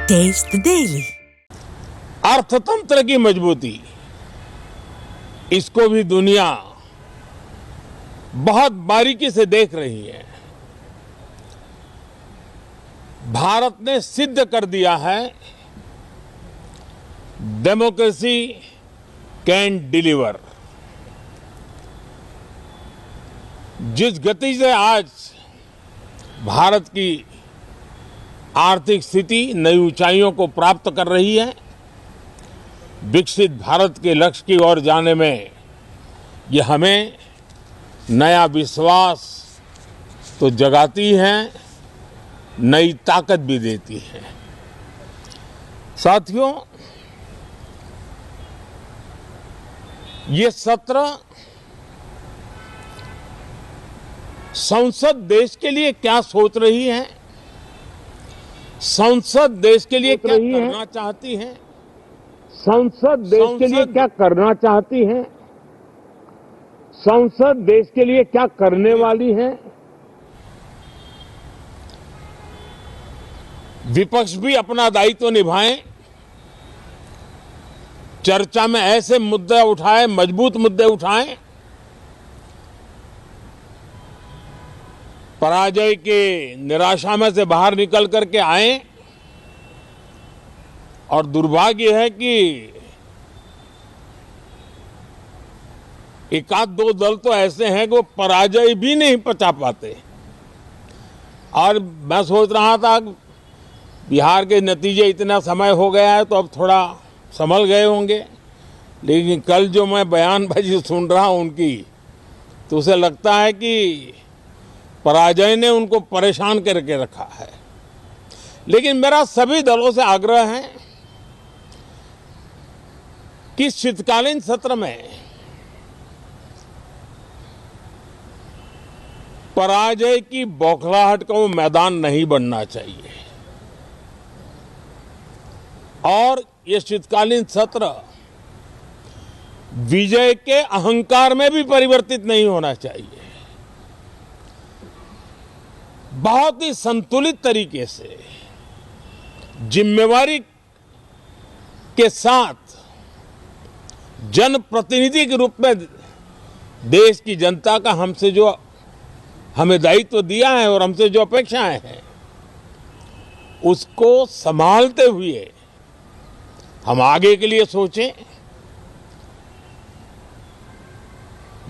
Taste the Daily। अर्थतंत्र की मजबूती, इसको भी दुनिया बहुत बारीकी से देख रही है। भारत ने सिद्ध कर दिया है डेमोक्रेसी कैन डिलीवर। जिस गति से आज भारत की आर्थिक स्थिति नई ऊंचाइयों को प्राप्त कर रही है, विकसित भारत के लक्ष्य की ओर जाने में ये हमें नया विश्वास तो जगाती है, नई ताकत भी देती है। साथियों, ये सत्र संसद देश के लिए क्या सोच रही है, संसद देश के लिए क्या करना चाहती है, संसद देश के लिए क्या करना चाहती है, संसद देश के लिए क्या करने वाली है। विपक्ष भी अपना दायित्व निभाएं, चर्चा में ऐसे मुद्दे उठाएं, मजबूत मुद्दे उठाएं, पराजय के निराशा में से बाहर निकल करके आए। और दुर्भाग्य है कि एक आध दो दल तो ऐसे हैं कि वो पराजय भी नहीं पचा पाते। और मैं सोच रहा था बिहार के नतीजे इतना समय हो गया है तो अब थोड़ा संभल गए होंगे, लेकिन कल जो मैं बयानबाजी सुन रहा हूं उनकी, तो उसे लगता है कि पराजय ने उनको परेशान करके रखा है। लेकिन मेरा सभी दलों से आग्रह है कि शीतकालीन सत्र में पराजय की बौखलाहट का वो मैदान नहीं बनना चाहिए। और ये शीतकालीन सत्र विजय के अहंकार में भी परिवर्तित नहीं होना चाहिए। बहुत ही संतुलित तरीके से, जिम्मेवारी के साथ, जनप्रतिनिधि के रूप में देश की जनता का हमसे जो हमें दायित्व दिया है और हमसे जो अपेक्षाएं हैं, उसको संभालते हुए हम आगे के लिए सोचें।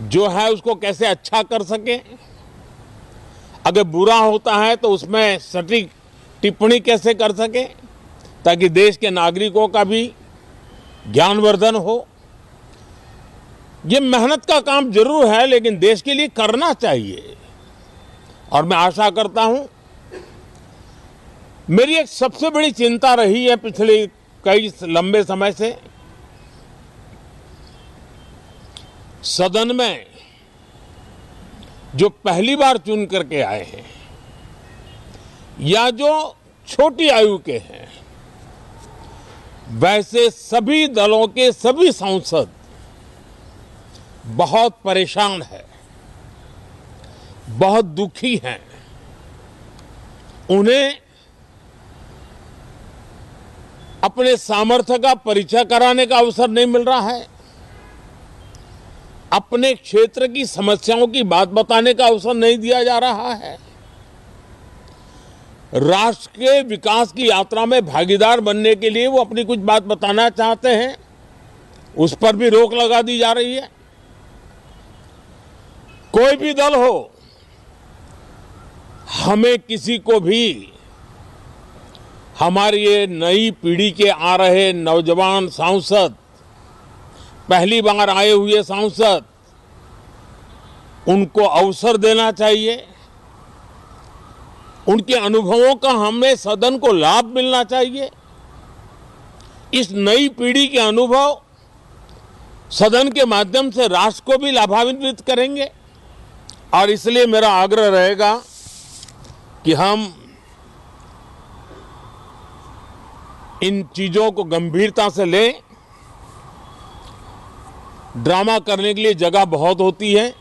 जो है उसको कैसे अच्छा कर सकें, अगर बुरा होता है तो उसमें सटीक टिप्पणी कैसे कर सके, ताकि देश के नागरिकों का भी ज्ञानवर्धन हो। ये मेहनत का काम जरूर है, लेकिन देश के लिए करना चाहिए। और मैं आशा करता हूं, मेरी एक सबसे बड़ी चिंता रही है पिछले कई लंबे समय से, सदन में जो पहली बार चुन करके आए हैं या जो छोटी आयु के हैं, वैसे सभी दलों के सभी सांसद बहुत परेशान हैं, बहुत दुखी हैं। उन्हें अपने सामर्थ्य का परिचय कराने का अवसर नहीं मिल रहा है, अपने क्षेत्र की समस्याओं की बात बताने का अवसर नहीं दिया जा रहा है, राष्ट्र के विकास की यात्रा में भागीदार बनने के लिए वो अपनी कुछ बात बताना चाहते हैं, उस पर भी रोक लगा दी जा रही है। कोई भी दल हो, हमें किसी को भी हमारी ये नई पीढ़ी के आ रहे नौजवान सांसद, पहली बार आए हुए सांसद, उनको अवसर देना चाहिए। उनके अनुभवों का हमें सदन को लाभ मिलना चाहिए। इस नई पीढ़ी के अनुभव सदन के माध्यम से राष्ट्र को भी लाभान्वित करेंगे। और इसलिए मेरा आग्रह रहेगा कि हम इन चीजों को गंभीरता से लें। ड्रामा करने के लिए जगह बहुत होती है,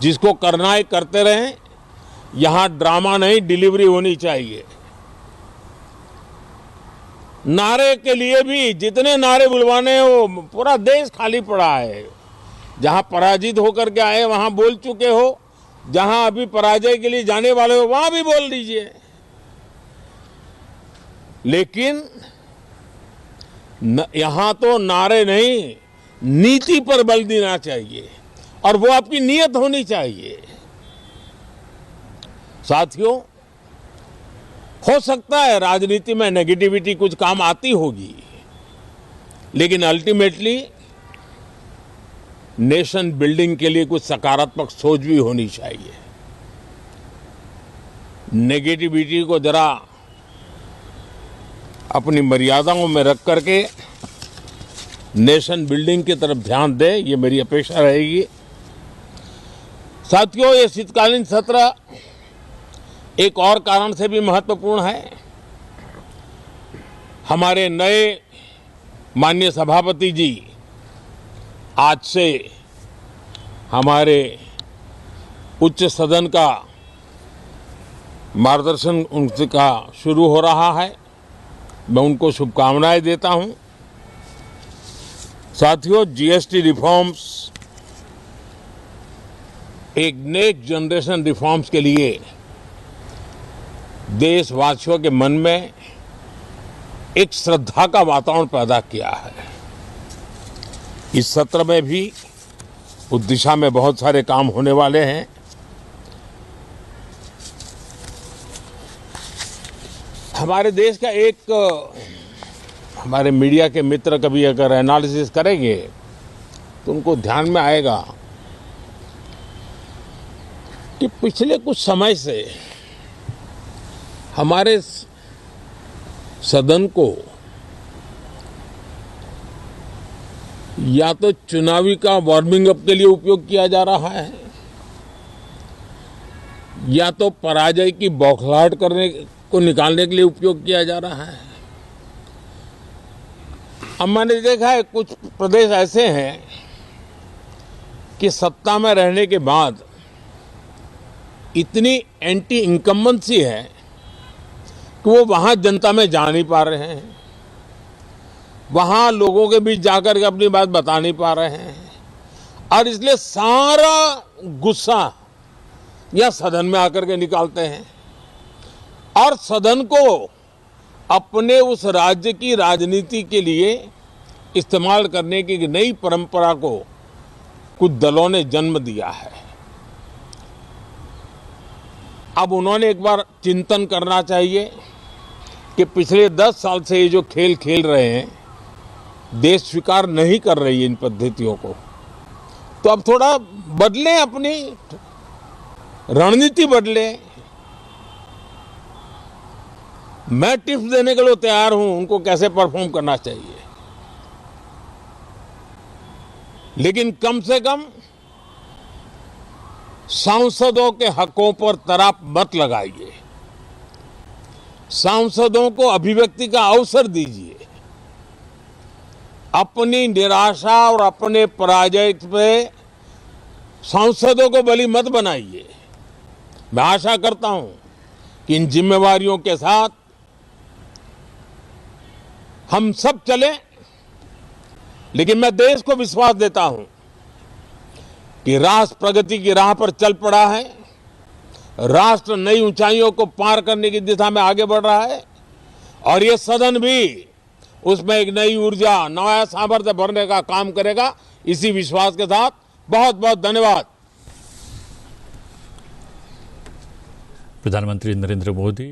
जिसको करना है करते रहें। यहां ड्रामा नहीं, डिलीवरी होनी चाहिए। नारे के लिए भी जितने नारे बुलवाने हैं वो पूरा देश खाली पड़ा है। जहां पराजित होकर के आए वहां बोल चुके हो, जहां अभी पराजय के लिए जाने वाले हो वहां भी बोल दीजिए। लेकिन यहां तो नारे नहीं, नीति पर बल देना चाहिए और वो आपकी नीयत होनी चाहिए। साथियों, हो सकता है राजनीति में नेगेटिविटी कुछ काम आती होगी, लेकिन अल्टीमेटली नेशन बिल्डिंग के लिए कुछ सकारात्मक सोच भी होनी चाहिए। नेगेटिविटी को जरा अपनी मर्यादाओं में रख करके नेशन बिल्डिंग की तरफ ध्यान दें, ये मेरी अपेक्षा रहेगी। साथियों, ये शीतकालीन सत्र एक और कारण से भी महत्वपूर्ण है। हमारे नए माननीय सभापति जी आज से हमारे उच्च सदन का मार्गदर्शन उनका शुरू हो रहा है। मैं उनको शुभकामनाएं देता हूं। साथियों, जीएसटी रिफॉर्म्स एक नेक्स्ट जनरेशन रिफॉर्म्स के लिए देशवासियों के मन में एक श्रद्धा का वातावरण पैदा किया है। इस सत्र में भी उस दिशा में बहुत सारे काम होने वाले हैं। हमारे देश का एक हमारे मीडिया के मित्र कभी अगर एनालिसिस करेंगे तो उनको ध्यान में आएगा कि पिछले कुछ समय से हमारे सदन को या तो चुनावी का वार्मिंग अप के लिए उपयोग किया जा रहा है, या तो पराजय की बौखलाहट करने को निकालने के लिए उपयोग किया जा रहा है। अब मैंने देखा है कुछ प्रदेश ऐसे हैं कि सत्ता में रहने के बाद इतनी एंटी इनकम्बेंसी है कि वो वहां जनता में जा नहीं पा रहे हैं, वहां लोगों के बीच जाकर के अपनी बात बता नहीं पा रहे हैं, और इसलिए सारा गुस्सा या सदन में आकर के निकालते हैं और सदन को अपने उस राज्य की राजनीति के लिए इस्तेमाल करने की नई परंपरा को कुछ दलों ने जन्म दिया है। अब उन्होंने एक बार चिंतन करना चाहिए कि पिछले 10 साल से ये जो खेल खेल रहे हैं, देश स्वीकार नहीं कर रही है इन पद्धतियों को, तो अब थोड़ा बदलें, अपनी रणनीति बदलें। मैं टिप्स देने के लिए तैयार हूं उनको कैसे परफॉर्म करना चाहिए, लेकिन कम से कम सांसदों के हकों पर तराप मत लगाइए, सांसदों को अभिव्यक्ति का अवसर दीजिए, अपनी निराशा और अपने पराजय पे सांसदों को बलि मत बनाइए। मैं आशा करता हूं कि इन जिम्मेवारियों के साथ हम सब चलें, लेकिन मैं देश को विश्वास देता हूं कि राष्ट्र प्रगति की राह पर चल पड़ा है, राष्ट्र नई ऊंचाइयों को पार करने की दिशा में आगे बढ़ रहा है, और ये सदन भी उसमें एक नई ऊर्जा, नया सामर्थ्य भरने का काम करेगा। इसी विश्वास के साथ बहुत बहुत धन्यवाद। प्रधानमंत्री नरेंद्र मोदी